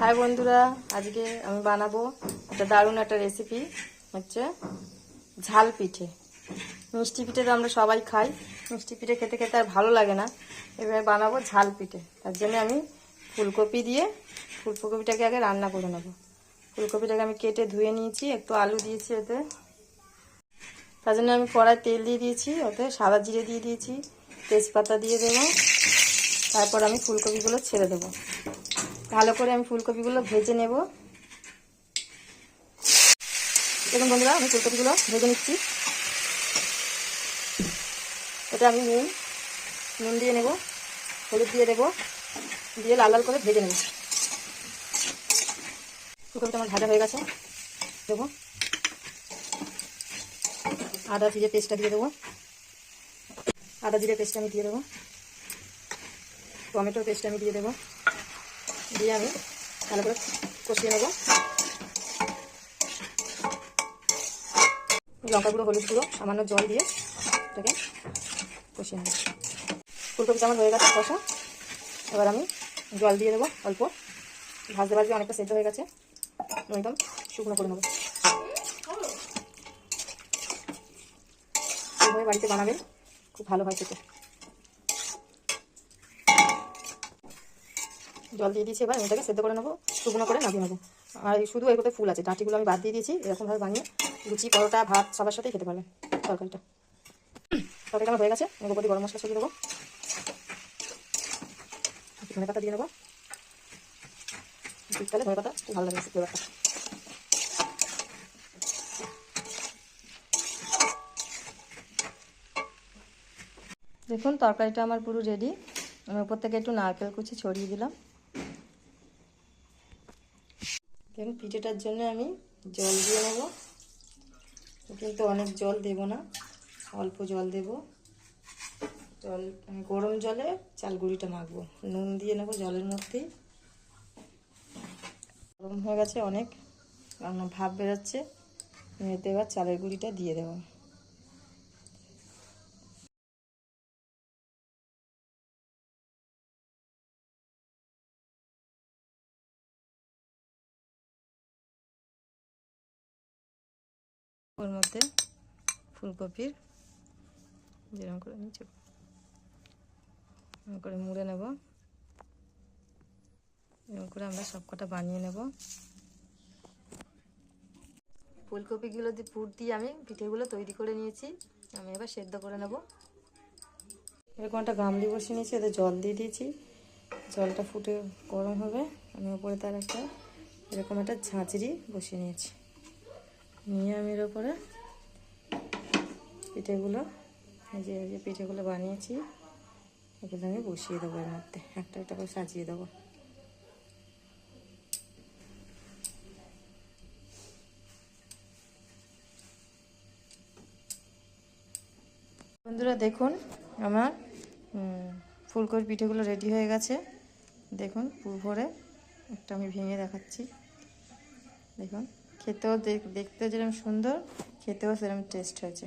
High বন্ধুরা, আজকে আমি বানাবো একটা দারুণ একটা রেসিপি, হচ্ছে ঝাল পিঠে। মিষ্টি পিঠে তো আমরা সবাই খাই, মিষ্টি পিঠে খেতে খেতে আর ভালো লাগে না। এবার বানাবো ঝাল পিঠে। তার জন্য আমি ফুলকপিটাকে আগে রান্না করে নেবো। ফুলকপিটাকে আমি কেটে ধুয়ে নিয়েছি, একটু আলু দিয়েছি ওতে। তার জন্য আমি কড়াই তেল দিয়ে দিয়েছি, ওতে সাদা জিরে দিয়ে দিয়েছি, তেজপাতা দিয়ে দেবো। তারপর আমি ফুলকপিগুলো ছেড়ে দেবো। ভালো করে আমি ফুলকপিগুলো ভেজে নেব। দেখুন বন্ধুরা, আমি ফুলকপিগুলো ভেজে নিচ্ছি। এটা আমি নুন দিয়ে নেব, হলুদ দিয়ে দেবো, দিয়ে লাল লাল করে ভেজে নেব। ফুলকপিটা আমার ভাজা হয়ে গেছে। দেবো আদা জিরে পেস্টটা দিয়ে দেবো। আদা জিরে পেস্ট আমি দিয়ে দেবো। টমেটোর পেস্ট আমি দিয়ে দেবো। দিয়ে আমি ভালো করে কষিয়ে নেব। লঙ্কা গুঁড়ো, হলুদ গুঁড়ো, সামান্য জল দিয়ে এটাকে কষিয়ে নেব। ফুলকপিটা আমার হয়ে গেছে কষা। এবার আমি জল দিয়ে দেবো অল্প। ভাজতে ভাজতে অনেকটা সেদ্ধ হয়ে গেছে, একদম শুকনো করে নেবো। এইভাবে বাড়িতে বানাবেন, খুব ভালো হয় খেতে। জল দিয়ে দিয়েছি, এবার এটাকে সেদ্ধ করে নেবো, শুকনো করে নামিয়ে নেবো। আর শুধু এগুলোতে ফুল আছে, ডাঁটিগুলো আমি বাদ দিয়ে দিয়েছি। এরকমভাবে বানিয়ে লুচি, পরোটা, ভাত সবার সাথেই খেতে পারবেন তরকারিটা। তরকারিটা আমার হয়ে গেছে। আমি উপর দিয়ে গরম মশলা ছড়িয়ে দেবো, ধনে পাতা দিয়ে নেবো। শীতকালে ধনে পাতা খুব ভালো লাগে ফ্লেভারটা। দেখুন তরকারিটা আমার পুরো রেডি। আমি উপর থেকে একটু নারকেল কুচি ছড়িয়ে দিলাম। দেখুন পিঠেটার জন্য আমি জল দিয়ে নেব, কিন্তু অনেক জল দেব না, অল্প জল দেব। জল গরম জলে চাল গুঁড়িটা মাখবো, নুন দিয়ে নেবো জলের মধ্যেই। গরম হয়ে গেছে অনেক, ভাপ বেরোচ্ছে। এতে এবার চালের গুঁড়িটা দিয়ে দেবো। ওর মধ্যে ফুলকপির যেরকম করে নিচে করে মুড়ে নেব। এরকম করে আমরা সব কটা বানিয়ে নেব। ফুলকপিগুলো দিয়ে পুর দিয়ে আমি পিঠেগুলো তৈরি করে নিয়েছি। আমি এবার সেদ্ধ করে নেব। এরকম একটা গামলি বসিয়ে নিয়েছি, এতে জল দিয়ে দিয়েছি। জলটা ফুটে গরম হবে, আমি ওপরে তার একটা এরকম একটা ঝাঁঝরি বসিয়ে নিয়েছি। নিয়ে আমি এর ওপরে পিঠেগুলো, এই যে পিঠেগুলো বানিয়েছি, এগুলো আমি বসিয়ে দেবো। এর মধ্যে একটা একটা করে সাজিয়ে দেবো। বন্ধুরা দেখুন, আমার ফুলকপি পিঠেগুলো রেডি হয়ে গেছে। দেখুন পুর ভরে একটা আমি ভেঙে দেখাচ্ছি। দেখুন খেতেও দেখতে যেরকম সুন্দর, খেতেও সেরকম টেস্ট হয়েছে।